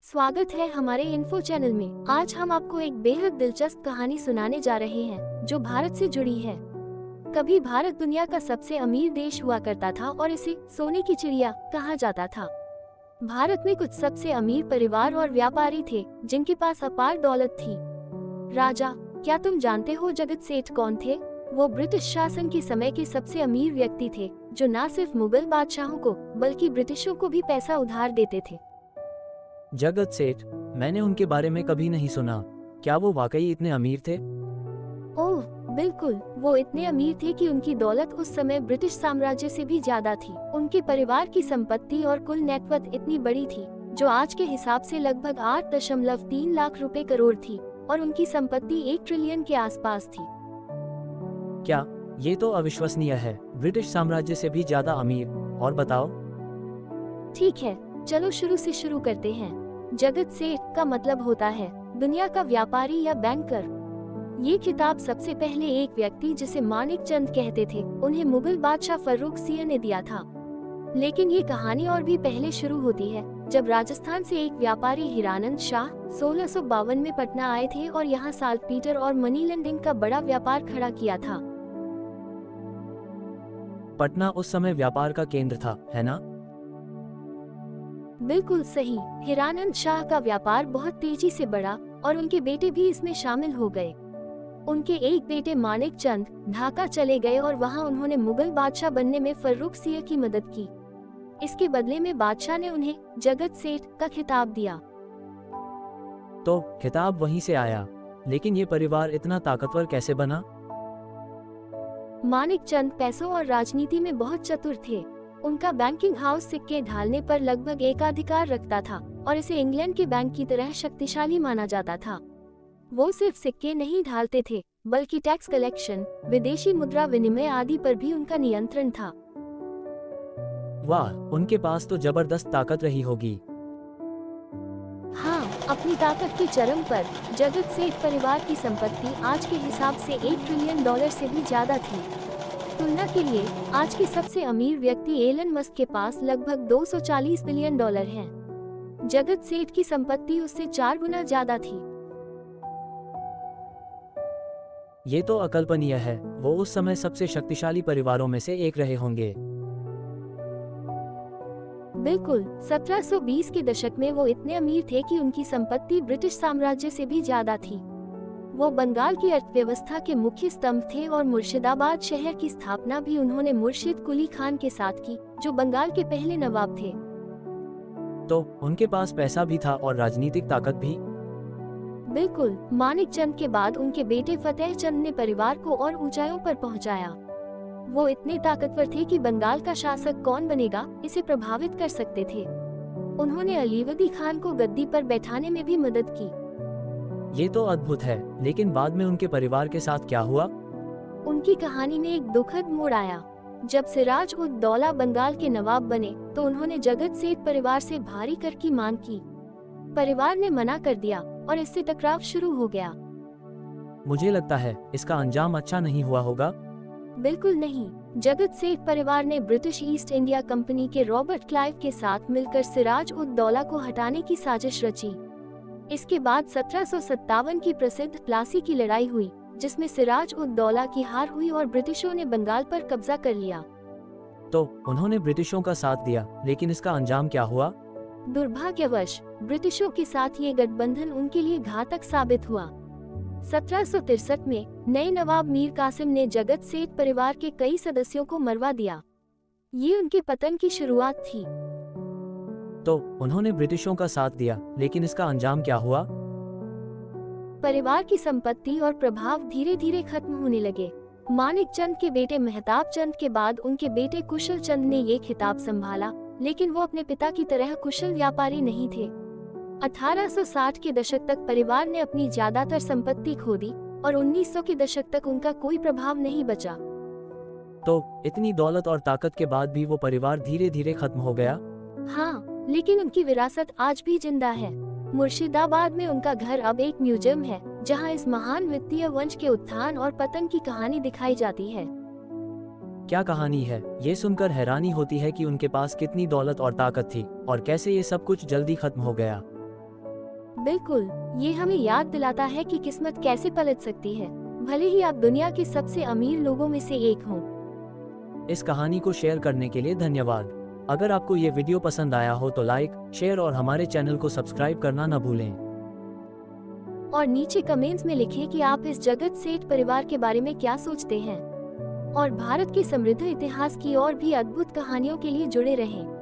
स्वागत है हमारे इन्फो चैनल में। आज हम आपको एक बेहद दिलचस्प कहानी सुनाने जा रहे हैं जो भारत से जुड़ी है। कभी भारत दुनिया का सबसे अमीर देश हुआ करता था और इसे सोने की चिड़िया कहा जाता था। भारत में कुछ सबसे अमीर परिवार और व्यापारी थे जिनके पास अपार दौलत थी। राजा, क्या तुम जानते हो जगत सेठ कौन थे? वो ब्रिटिश शासन के समय के सबसे अमीर व्यक्ति थे जो न सिर्फ मुगल बादशाहों को बल्कि ब्रिटिशों को भी पैसा उधार देते थे। जगत सेठ, मैंने उनके बारे में कभी नहीं सुना। क्या वो वाकई इतने अमीर थे? ओह बिल्कुल, वो इतने अमीर थे कि उनकी दौलत उस समय ब्रिटिश साम्राज्य से भी ज्यादा थी। उनके परिवार की संपत्ति और कुल नेटवर्थ इतनी बड़ी थी जो आज के हिसाब से लगभग 8.3 लाख रुपए करोड़ थी और उनकी संपत्ति 1 ट्रिलियन के आसपास थी। क्या ये तो अविश्वसनीय है। ब्रिटिश साम्राज्य से भी ज्यादा अमीर। और बताओ। ठीक है, चलो शुरू से शुरू करते हैं। जगत सेठ का मतलब होता है दुनिया का व्यापारी या बैंकर। ये खिताब सबसे पहले एक व्यक्ति जिसे मानिक चंद कहते थे उन्हें मुगल बादशाह फर्रुख सिंह ने दिया था। लेकिन ये कहानी और भी पहले शुरू होती है जब राजस्थान से एक व्यापारी हीरानंद शाह 1652 में पटना आए थे और यहाँ साल्ट पीटर और मनी लॉन्ड्रिंग का बड़ा व्यापार खड़ा किया था। पटना उस समय व्यापार का केंद्र था, है ना? बिल्कुल सही। हीरानंद शाह का व्यापार बहुत तेजी से बढ़ा और उनके बेटे भी इसमें शामिल हो गए। उनके एक बेटे मानिक चंद ढाका चले गए और वहां उन्होंने मुगल बादशाह बनने में फर्रुख सिंह की मदद की। इसके बदले में बादशाह ने उन्हें जगत सेठ का खिताब दिया। तो खिताब वहीं से आया। लेकिन ये परिवार इतना ताकतवर कैसे बना? मानिक चंद पैसों और राजनीति में बहुत चतुर थे। उनका बैंकिंग हाउस सिक्के ढालने पर लगभग एकाधिकार रखता था और इसे इंग्लैंड के बैंक की तरह शक्तिशाली माना जाता था। वो सिर्फ सिक्के नहीं ढालते थे बल्कि टैक्स कलेक्शन, विदेशी मुद्रा विनिमय आदि पर भी उनका नियंत्रण था। वाह, उनके पास तो जबरदस्त ताकत रही होगी। हाँ, अपनी ताकत के चरम पर जगत सेठ परिवार की संपत्ति आज के हिसाब से 1 ट्रिलियन डॉलर से भी ज्यादा थी। तुलना के लिए आज के सबसे अमीर व्यक्ति एलन मस्क के पास लगभग 240 बिलियन डॉलर हैं। जगत सेठ की संपत्ति उससे 4 गुना ज्यादा थी। ये तो अकल्पनीय है। वो उस समय सबसे शक्तिशाली परिवारों में से एक रहे होंगे। बिल्कुल, 1720 के दशक में वो इतने अमीर थे कि उनकी संपत्ति ब्रिटिश साम्राज्य से भी ज्यादा थी। वो बंगाल की अर्थव्यवस्था के मुख्य स्तंभ थे और मुर्शिदाबाद शहर की स्थापना भी उन्होंने मुर्शिद कुली खान के साथ की, जो बंगाल के पहले नवाब थे। तो उनके पास पैसा भी था और राजनीतिक ताकत भी। बिल्कुल, मानिक चंद के बाद उनके बेटे फतेह चंद ने परिवार को और ऊंचाइयों पर पहुंचाया। वो इतने ताकतवर थे कि बंगाल का शासक कौन बनेगा इसे प्रभावित कर सकते थे। उन्होंने अलीवर्दी खान को गद्दी पर बैठाने में भी मदद की। ये तो अद्भुत है। लेकिन बाद में उनके परिवार के साथ क्या हुआ? उनकी कहानी में एक दुखद मोड़ आया। जब सिराज उद दौला बंगाल के नवाब बने तो उन्होंने जगत सेठ परिवार से भारी कर की मांग की। परिवार ने मना कर दिया और इससे टकराव शुरू हो गया। मुझे लगता है इसका अंजाम अच्छा नहीं हुआ होगा। बिल्कुल नहीं। जगत सेठ परिवार ने ब्रिटिश ईस्ट इंडिया कंपनी के रॉबर्ट क्लाइव के साथ मिलकर सिराज उद दौला को हटाने की साजिश रची। इसके बाद 1757 की प्रसिद्ध प्लासी की लड़ाई हुई जिसमें सिराज उद दौला की हार हुई और ब्रिटिशों ने बंगाल पर कब्जा कर लिया। तो उन्होंने ब्रिटिशों का साथ दिया, लेकिन इसका अंजाम क्या हुआ? दुर्भाग्यवश ब्रिटिशों के साथ ये गठबंधन उनके लिए घातक साबित हुआ। 1763 में नए नवाब मीर कासिम ने जगत सेठ परिवार के कई सदस्यों को मरवा दिया। ये उनके पतन की शुरुआत थी। तो उन्होंने ब्रिटिशों का साथ दिया, लेकिन इसका अंजाम क्या हुआ? परिवार की संपत्ति और प्रभाव धीरे धीरे खत्म होने लगे। मानिक चंद के बेटे मेहताब चंद के बाद उनके बेटे कुशल चंद ने ये खिताब संभाला, लेकिन वो अपने पिता की तरह कुशल व्यापारी नहीं थे। 1860 के दशक तक परिवार ने अपनी ज्यादातर संपत्ति खो दी और 1900 के दशक तक उनका कोई प्रभाव नहीं बचा। तो इतनी दौलत और ताकत के बाद भी वो परिवार धीरे धीरे खत्म हो गया। हाँ, लेकिन उनकी विरासत आज भी जिंदा है। मुर्शिदाबाद में उनका घर अब एक म्यूजियम है जहां इस महान वित्तीय वंश के उत्थान और पतन की कहानी दिखाई जाती है। क्या कहानी है! ये सुनकर हैरानी होती है कि उनके पास कितनी दौलत और ताकत थी और कैसे ये सब कुछ जल्दी खत्म हो गया। बिल्कुल, ये हमें याद दिलाता है कि किस्मत कैसे पलट सकती है, भले ही आप दुनिया के सबसे अमीर लोगों में से एक हों। इस कहानी को शेयर करने के लिए धन्यवाद। अगर आपको ये वीडियो पसंद आया हो तो लाइक, शेयर और हमारे चैनल को सब्सक्राइब करना न भूलें। और नीचे कमेंट्स में लिखें कि आप इस जगत सेठ परिवार के बारे में क्या सोचते हैं। और भारत के समृद्ध इतिहास की और भी अद्भुत कहानियों के लिए जुड़े रहें।